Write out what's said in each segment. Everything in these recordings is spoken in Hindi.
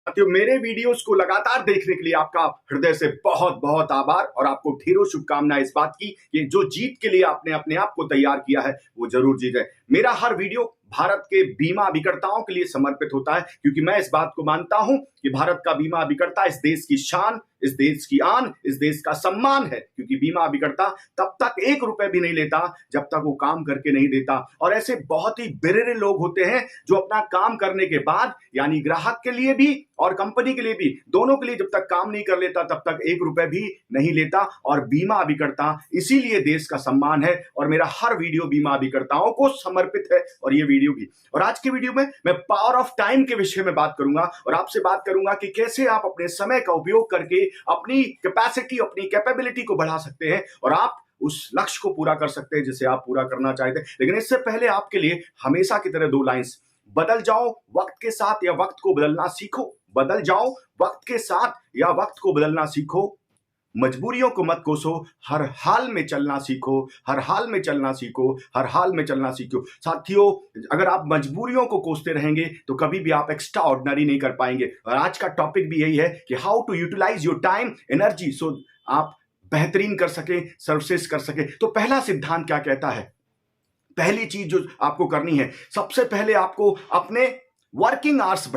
साथियों, मेरे वीडियोस को लगातार देखने के लिए आपका हृदय से बहुत बहुत आभार और आपको ढेरों शुभकामनाएं इस बात की कि जो जीत के लिए आपने अपने आप को तैयार किया है वो जरूर जीते। मेरा हर वीडियो भारत के बीमा अभिकर्ताओं के लिए समर्पित होता है, क्योंकि मैं इस बात को मानता हूं कि भारत का बीमा अभिकर्ता इस देश की शान, इस देश की आन, इस देश का सम्मान है। क्योंकि बीमा अभिकर्ता तब तक 1 रुपए भी नहीं लेता जब तक वो काम करके नहीं देता। और ऐसे बहुत ही बिररे लोग होते हैं जो अपना काम करने के बाद, यानी ग्राहक के लिए भी और कंपनी के लिए भी, दोनों के लिए जब तक काम नहीं कर लेता तब तक 1 रुपए भी नहीं लेता। और बीमा अभिकर्ता इसीलिए देश का सम्मान है। और मेरा हर वीडियो बीमा अभिकर्ताओं को समर्पित है, और ये वीडियो भी। और आज के वीडियो में मैं पावर ऑफ टाइम के विषय में बात करूंगा और आपसे बात करूंगा कि कैसे आप अपने समय का उपयोग करके अपनी कैपेसिटी, अपनी कैपेबिलिटी को बढ़ा सकते हैं और आप उस लक्ष्य को पूरा कर सकते हैं जिसे आप पूरा करना चाहते हैं। लेकिन इससे पहले आपके लिए हमेशा की तरह 2 लाइंस। बदल जाओ वक्त के साथ या वक्त को बदलना सीखो। बदल जाओ वक्त के साथ या वक्त को बदलना सीखो। मजबूरियों को मत कोसो, हर हाल में चलना सीखो। हर हाल में चलना सीखो। हर हाल में चलना सीखो। साथियों, अगर आप मजबूरियों को कोसते रहेंगे तो कभी भी आप एक्स्ट्रा ऑर्डिनरी नहीं कर पाएंगे। और आज का टॉपिक भी यही है कि how to utilise your time energy so आप बेहतरीन कर सके, सर्वश्रेष्ठ कर सके। तो पहला सिद्धांत क्या कहता है? पहली चीज जो आपको करनी है, सबसे पहले आपको अपने वर्किंग आवर्स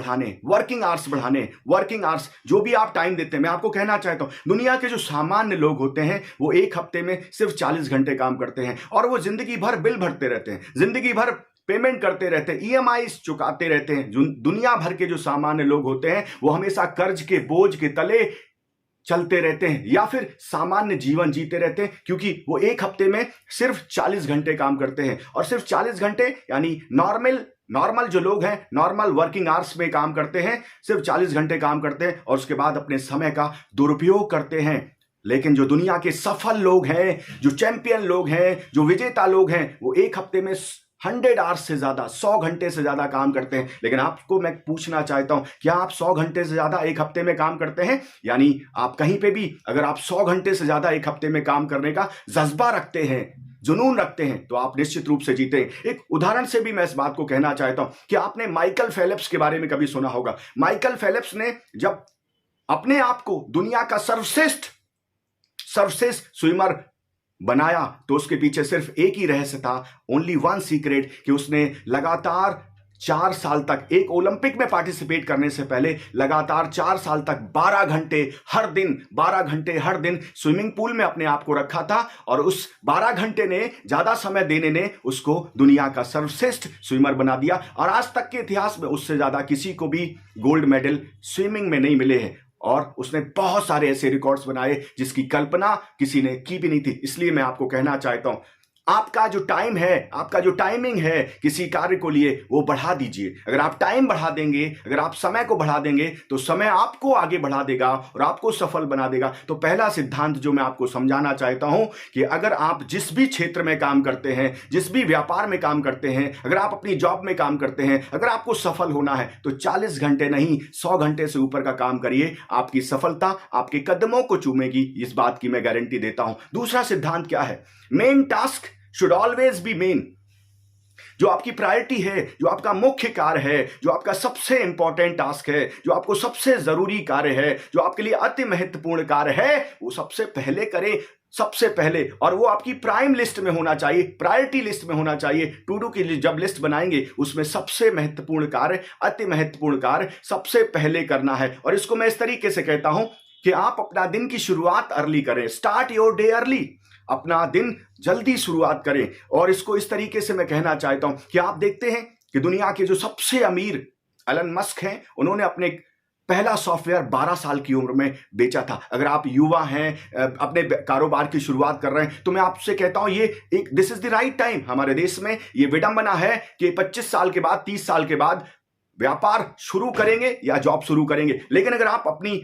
जो भी आप टाइम देते हैं। मैं आपको कहना चाहता हूं, दुनिया के जो सामान्य लोग होते हैं वो एक हफ्ते में सिर्फ 40 घंटे काम करते हैं और वो जिंदगी भर बिल भरते रहते हैं, जिंदगी भर पेमेंट करते रहते हैं, ईएमआई चुकाते रहते हैं। दुनिया भर के जो सामान्य लोग होते हैं वो हमेशा कर्ज के बोझ के तले चलते रहते हैं या फिर सामान्य जीवन जीते रहते हैं, क्योंकि वो एक हफ्ते में सिर्फ 40 घंटे काम करते हैं। और सिर्फ 40 घंटे यानी नॉर्मल जो लोग हैं, नॉर्मल वर्किंग आवर्स में काम करते हैं, सिर्फ 40 घंटे काम करते हैं और उसके बाद अपने समय का दुरुपयोग करते हैं। लेकिन जो दुनिया के सफल लोग हैं, जो चैंपियन लोग हैं, जो विजेता लोग हैं, वो एक हफ्ते में 100 आवर्स से ज्यादा, 100 घंटे से ज्यादा काम करते हैं। लेकिन आपको मैं पूछना चाहता हूं, क्या आप 100 घंटे से ज्यादा एक हफ्ते में काम करते हैं? यानी आप कहीं पे भी अगर आप 100 घंटे से ज्यादा एक हफ्ते में काम करने का जज्बा रखते हैं, जुनून रखते हैं, तो आप निश्चित रूप से जीते। एक उदाहरण से भी मैं इस बात को कहना चाहता हूं कि आपने माइकल फेलिप्स के बारे में कभी सुना होगा। माइकल फेलिप्स ने जब अपने आप को दुनिया का सर्वश्रेष्ठ स्विमर बनाया तो उसके पीछे सिर्फ एक ही रहस्य था, ओनली वन सीक्रेट, कि उसने लगातार 4 साल तक, एक ओलंपिक में पार्टिसिपेट करने से पहले लगातार 4 साल तक 12 घंटे हर दिन स्विमिंग पूल में अपने आप को रखा था। और उस 12 घंटे ने, ज्यादा समय देने ने उसको दुनिया का सर्वश्रेष्ठ स्विमर बना दिया। और आज तक के इतिहास में उससे ज्यादा किसी को भी गोल्ड मेडल स्विमिंग में नहीं मिले हैं। और उसने बहुत सारे ऐसे रिकॉर्ड्स बनाए जिसकी कल्पना किसी ने की भी नहीं थी। इसलिए मैं आपको कहना चाहता हूं, आपका जो टाइम है, आपका जो टाइमिंग है किसी कार्य को लिए, वो बढ़ा दीजिए। अगर आप टाइम बढ़ा देंगे, अगर आप समय को बढ़ा देंगे तो समय आपको आगे बढ़ा देगा और आपको सफल बना देगा। तो पहला सिद्धांत जो मैं आपको समझाना चाहता हूं कि अगर आप जिस भी क्षेत्र में काम करते हैं, जिस भी व्यापार में काम करते हैं, अगर आप अपनी जॉब में काम करते हैं, अगर आपको सफल होना है तो 40 घंटे नहीं, 100 घंटे से ऊपर का काम करिए। आपकी सफलता आपके कदमों को चूमेगी, इस बात की मैं गारंटी देता हूं। दूसरा सिद्धांत क्या है? Main task should always be main। जो आपकी प्रायोरिटी है, जो आपका मुख्य कार्य है, जो आपका सबसे इंपॉर्टेंट टास्क है, जो आपको सबसे जरूरी कार्य है, जो आपके लिए अति महत्वपूर्ण कार्य है, वो सबसे पहले करें, सबसे पहले। और वो आपकी प्राइम लिस्ट में होना चाहिए, प्रायोरिटी लिस्ट में होना चाहिए। टू डू की जब लिस्ट बनाएंगे उसमें सबसे महत्वपूर्ण कार्य, अति महत्वपूर्ण कार्य सबसे पहले करना है। और इसको मैं इस तरीके से कहता हूं कि आप अपना दिन की शुरुआत अर्ली करें। Start your day early. अपना दिन जल्दी शुरुआत करें। और इसको इस तरीके से मैं कहना चाहता हूं कि आप देखते हैं कि दुनिया के जो सबसे अमीर एलन मस्क हैं, उन्होंने अपने पहला सॉफ्टवेयर 12 साल की उम्र में बेचा था। अगर आप युवा हैं, अपने कारोबार की शुरुआत कर रहे हैं, तो मैं आपसे कहता हूं ये एक this is the right time. हमारे देश में ये विडंबना है कि 25 साल के बाद, 30 साल के बाद व्यापार शुरू करेंगे या जॉब शुरू करेंगे। लेकिन अगर आप अपनी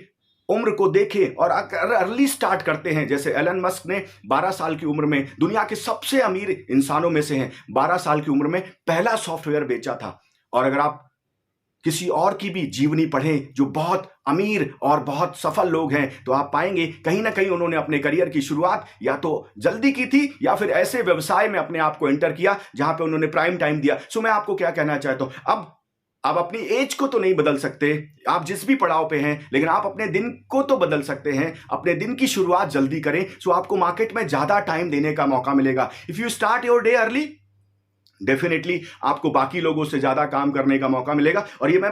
उम्र को देखें और अगर अर्ली स्टार्ट करते हैं, जैसे एलन मस्क ने 12 साल की उम्र में, दुनिया के सबसे अमीर इंसानों में से हैं, 12 साल की उम्र में पहला सॉफ्टवेयर बेचा था। और अगर आप किसी और की भी जीवनी पढ़ें जो बहुत अमीर और बहुत सफल लोग हैं, तो आप पाएंगे कहीं ना कहीं उन्होंने अपने करियर की शुरुआत या तो जल्दी की थी या फिर ऐसे व्यवसाय में अपने आप को एंटर किया जहां पे उन्होंने प्राइम टाइम दिया। सो मैं आपको क्या कहना चाहता हूं, अब आप अपनी एज को तो नहीं बदल सकते, आप जिस भी पड़ाव पे हैं, लेकिन आप अपने दिन को तो बदल सकते हैं। अपने दिन की शुरुआत जल्दी करें, सो आपको मार्केट में ज्यादा टाइम देने का मौका मिलेगा। If you start your day early, definitely आपको बाकी लोगों से ज्यादा काम करने का मौका मिलेगा। और ये मैं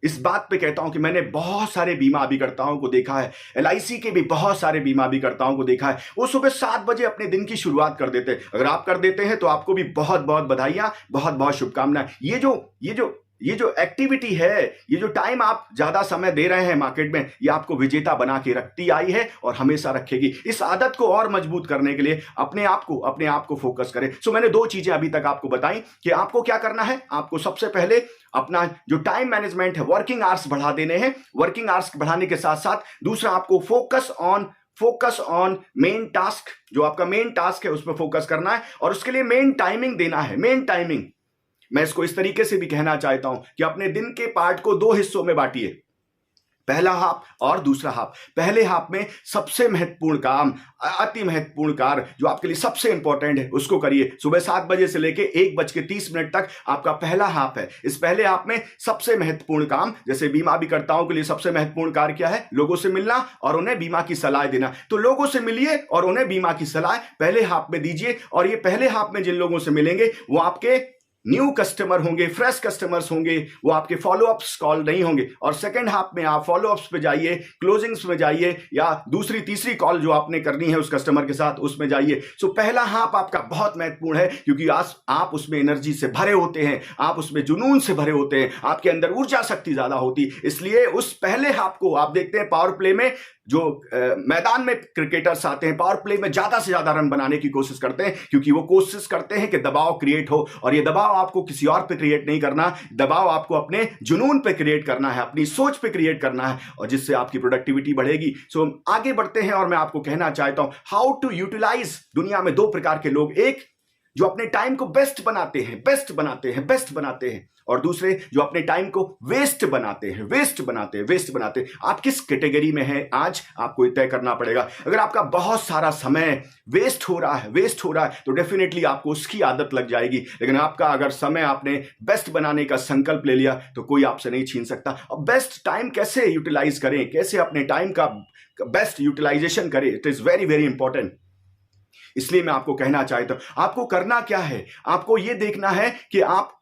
इस बात पे कहता हूं कि मैंने बहुत सारे बीमा अभिकर्ताओं को देखा है, LIC के भी बहुत सारे बीमा अभिकर्ताओं को देखा है, वो सुबह 7 बजे अपने दिन की शुरुआत कर देते हैं। अगर आप कर देते हैं तो आपको भी बहुत बहुत बधाइयां, बहुत बहुत शुभकामनाएं। ये जो एक्टिविटी है, ये जो टाइम आप ज्यादा समय दे रहे हैं मार्केट में, ये आपको विजेता बना के रखती आई है और हमेशा रखेगी। इस आदत को और मजबूत करने के लिए अपने आप को फोकस करें। सो मैंने 2 चीजें अभी तक आपको बताई कि आपको क्या करना है। आपको सबसे पहले अपना जो टाइम मैनेजमेंट है, वर्किंग आवर्स बढ़ा देने हैं। वर्किंग आवर्स बढ़ाने के साथ साथ दूसरा, आपको फोकस ऑन मेन टास्क, जो आपका मेन टास्क है उस पर फोकस करना है और उसके लिए मेन टाइमिंग देना है। मेन टाइमिंग, मैं इसको इस तरीके से भी कहना चाहता हूं कि अपने दिन के पार्ट को 2 हिस्सों में बांटिए, पहला हाफ और दूसरा हाफ। पहले हाफ में सबसे महत्वपूर्ण काम, अति महत्वपूर्ण कार्य जो आपके लिए सबसे इंपॉर्टेंट है, उसको करिए। सुबह 7 बजे से लेके 1:30 तक आपका पहला हाफ है। इस पहले हाफ में सबसे महत्वपूर्ण काम, जैसे बीमा अभिकर्ताओं के लिए सबसे महत्वपूर्ण कार्य क्या है? लोगों से मिलना और उन्हें बीमा की सलाह देना। तो लोगों से मिलिए और उन्हें बीमा की सलाह पहले हाफ में दीजिए। और ये पहले हाफ में जिन लोगों से मिलेंगे वो आपके न्यू कस्टमर होंगे, फ्रेश कस्टमर्स होंगे, वो आपके फॉलोअप्स कॉल नहीं होंगे। और सेकंड हाफ में आप फॉलोअप्स पे जाइए, क्लोजिंग्स में जाइए, या दूसरी तीसरी कॉल जो आपने करनी है उस कस्टमर के साथ, उसमें जाइए। सो पहला हाफ आपका बहुत महत्वपूर्ण है, क्योंकि आप उसमें एनर्जी से भरे होते हैं, आप उसमें जुनून से भरे होते हैं, आपके अंदर ऊर्जा शक्ति ज्यादा होती। इसलिए उस पहले हाफ को आप देखते हैं पावर प्ले में, जो मैदान में क्रिकेटर्स आते हैं, पावर प्ले में ज्यादा से ज्यादा रन बनाने की कोशिश करते हैं, क्योंकि वो कोशिश करते हैं कि दबाव क्रिएट हो। और ये दबाव आपको किसी और पे क्रिएट नहीं करना, दबाव आपको अपने जुनून पे क्रिएट करना है, अपनी सोच पे क्रिएट करना है, और जिससे आपकी प्रोडक्टिविटी बढ़ेगी। सो आगे बढ़ते हैं और मैं आपको कहना चाहता हूं हाउ टू यूटिलाइज। दुनिया में 2 प्रकार के लोग, एक जो अपने टाइम को बेस्ट बनाते हैं, और दूसरे जो अपने टाइम को वेस्ट बनाते हैं। आप किस कैटेगरी में हैं आज आपको तय करना पड़ेगा। अगर आपका बहुत सारा समय वेस्ट हो रहा है तो डेफिनेटली आपको उसकी आदत लग जाएगी। लेकिन आपका अगर समय आपने बेस्ट बनाने का संकल्प ले लिया तो कोई आपसे नहीं छीन सकता। अब बेस्ट टाइम कैसे यूटिलाइज करें, कैसे अपने टाइम का बेस्ट यूटिलाइजेशन करें, it is very very important. इसलिए मैं आपको कहना चाहता हूं, आपको करना क्या है, आपको यह देखना है कि आपका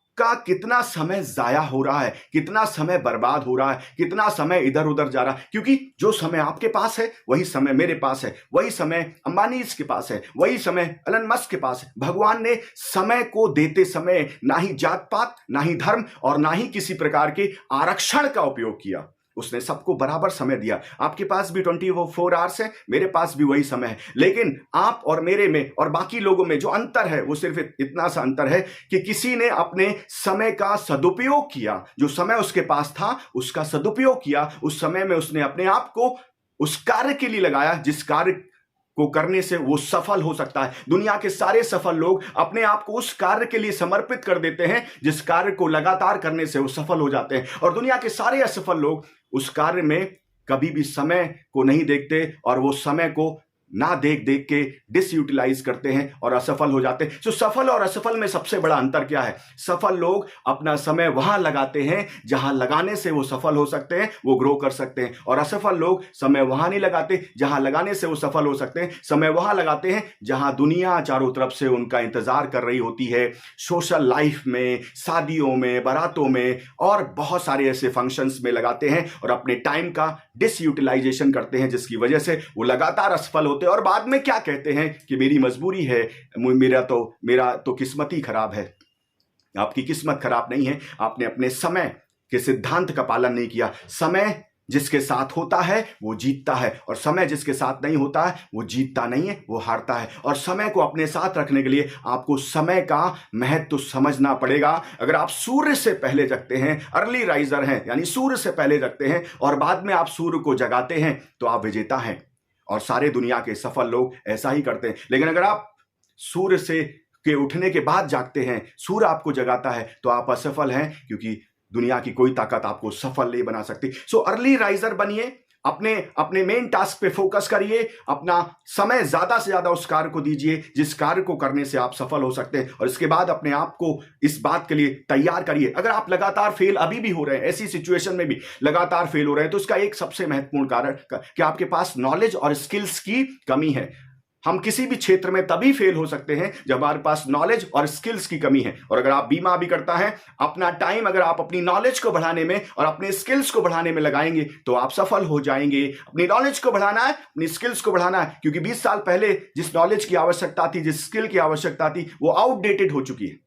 कितना समय जाया हो रहा है, कितना समय बर्बाद हो रहा है, कितना समय इधर उधर जा रहा है। क्योंकि जो समय आपके पास है वही समय मेरे पास है, वही समय अंबानी के पास है, वही समय एलन मस्क के पास है। भगवान ने समय को देते समय ना ही जात पात, ना ही धर्म और ना ही किसी प्रकार के आरक्षण का उपयोग किया। उसने सबको बराबर समय दिया। आपके पास भी 24 आवर्स है, मेरे पास भी वही समय है। लेकिन आप और मेरे में और बाकी लोगों में जो अंतर है वो सिर्फ इतना सा अंतर है कि किसी ने अपने समय का सदुपयोग किया, जो समय उसके पास था उसका सदुपयोग किया। उस समय में उसने अपने आप को उस कार्य के लिए लगाया जिस कार्य को करने से वो सफल हो सकता है। दुनिया के सारे सफल लोग अपने आप को उस कार्य के लिए समर्पित कर देते हैं जिस कार्य को लगातार करने से वो सफल हो जाते हैं। और दुनिया के सारे असफल लोग उस कार्य में कभी भी समय को नहीं देखते और वो समय को ना देख के डिसयूटिलाइज करते हैं और असफल हो जाते हैं। तो सफल और असफल में सबसे बड़ा अंतर क्या है? सफल लोग अपना समय वहां लगाते हैं जहां लगाने से वो सफल हो सकते हैं, वो ग्रो कर सकते हैं। और असफल लोग समय वहां नहीं लगाते जहां लगाने से वो सफल हो सकते हैं। समय वहां लगाते हैं जहां दुनिया चारों तरफ से उनका इंतजार कर रही होती है। सोशल लाइफ में, शादियों में, बारातों में और बहुत सारे ऐसे फंक्शंस में लगाते हैं और अपने टाइम का डिसयूटिलाइजेशन करते हैं, जिसकी वजह से वो लगातार असफल होते हैं और बाद में क्या कहते हैं कि मेरी मजबूरी है, मेरा तो किस्मत ही खराब है। आपकी किस्मत खराब नहीं है, आपने अपने समय के सिद्धांत का पालन नहीं किया। समय जिसके साथ होता है वो जीतता है और समय जिसके साथ नहीं होता है वो जीतता नहीं है, वो हारता है। और समय को अपने साथ रखने के लिए आपको समय का महत्व समझना पड़ेगा। अगर आप सूर्य से पहले जगते हैं, अर्ली राइजर हैं, यानी सूर्य से पहले जगते हैं और बाद में आप सूर्य को जगाते हैं तो आप विजेता हैं। और सारे दुनिया के सफल लोग ऐसा ही करते हैं। लेकिन अगर आप सूर्य से के उठने के बाद जागते हैं, सूर्य आपको जगाता है, तो आप असफल हैं, क्योंकि दुनिया की कोई ताकत आपको सफल नहीं बना सकती। सो अर्ली राइजर बनिए, अपने अपने मेन टास्क पे फोकस करिए, अपना समय ज्यादा से ज्यादा उस कार्य को दीजिए जिस कार्य को करने से आप सफल हो सकते हैं, और इसके बाद अपने आप को इस बात के लिए तैयार करिए। अगर आप लगातार फेल अभी भी हो रहे हैं, ऐसी सिचुएशन में भी लगातार फेल हो रहे हैं, तो इसका एक सबसे महत्वपूर्ण कारण कि आपके पास नॉलेज और स्किल्स की कमी है। हम किसी भी क्षेत्र में तभी फेल हो सकते हैं जब हमारे पास नॉलेज और स्किल्स की कमी है। और अगर आप बीमा भी करता है, अपना टाइम अगर आप अपनी नॉलेज को बढ़ाने में और अपने स्किल्स को बढ़ाने में लगाएंगे तो आप सफल हो जाएंगे। अपनी नॉलेज को बढ़ाना है, अपनी स्किल्स को बढ़ाना है, क्योंकि 20 साल पहले जिस नॉलेज की आवश्यकता थी, जिस स्किल की आवश्यकता थी, वो आउटडेटेड हो चुकी है।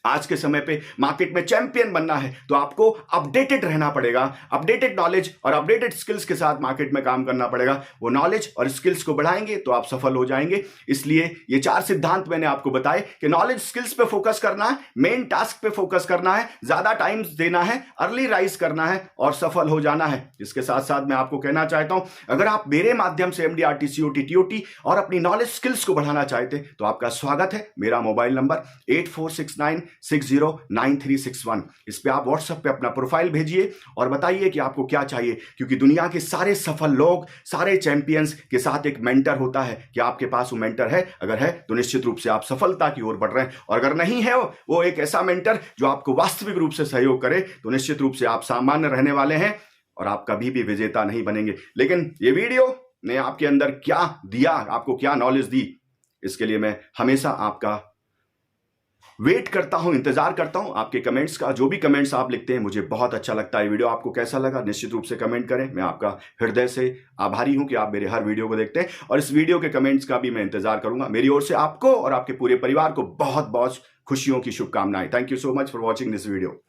आज के समय पे मार्केट में चैंपियन बनना है तो आपको अपडेटेड रहना पड़ेगा। अपडेटेड नॉलेज और अपडेटेड स्किल्स के साथ मार्केट में काम करना पड़ेगा। वो नॉलेज और स्किल्स को बढ़ाएंगे तो आप सफल हो जाएंगे। इसलिए ये 4 सिद्धांत मैंने आपको बताए कि नॉलेज स्किल्स पे फोकस करना है, मेन टास्क पे फोकस करना है, ज्यादा टाइम देना है, अर्ली राइज करना है और सफल हो जाना है। इसके साथ साथ मैं आपको कहना चाहता हूं, अगर आप मेरे माध्यम से MDRT COT TOT और अपनी नॉलेज स्किल्स को बढ़ाना चाहते तो आपका स्वागत है। मेरा मोबाइल नंबर 8469609361। इस पे आप व्हाट्सएप पे अपना प्रोफाइल भेजिए और बताइए कि आपको क्या चाहिए, क्योंकि दुनिया के सारे सफल लोग, सारे चैंपियंस के साथ एक मेंटर होता है। कि आपके पास वो मेंटर है? अगर है तो निश्चित रूप से आप सफलता की ओर बढ़ रहे हैं, और अगर नहीं है वो एक ऐसा मेंटर जो आपको वास्तविक रूप से सहयोग करे, तो निश्चित रूप से आप सामान्य रहने वाले हैं और आप कभी भी विजेता नहीं बनेंगे। लेकिन ये वीडियो ने आपके अंदर क्या दिया, आपको क्या नॉलेज दी, इसके लिए मैं हमेशा आपका वेट करता हूं, इंतजार करता हूं आपके कमेंट्स का। जो भी कमेंट्स आप लिखते हैं मुझे बहुत अच्छा लगता है। वीडियो आपको कैसा लगा निश्चित रूप से कमेंट करें। मैं आपका हृदय से आभारी हूं कि आप मेरे हर वीडियो को देखते हैं, और इस वीडियो के कमेंट्स का भी मैं इंतजार करूंगा। मेरी ओर से आपको और आपके पूरे परिवार को बहुत बहुत खुशियों की शुभकामनाएं। Thank you so much for watching this video.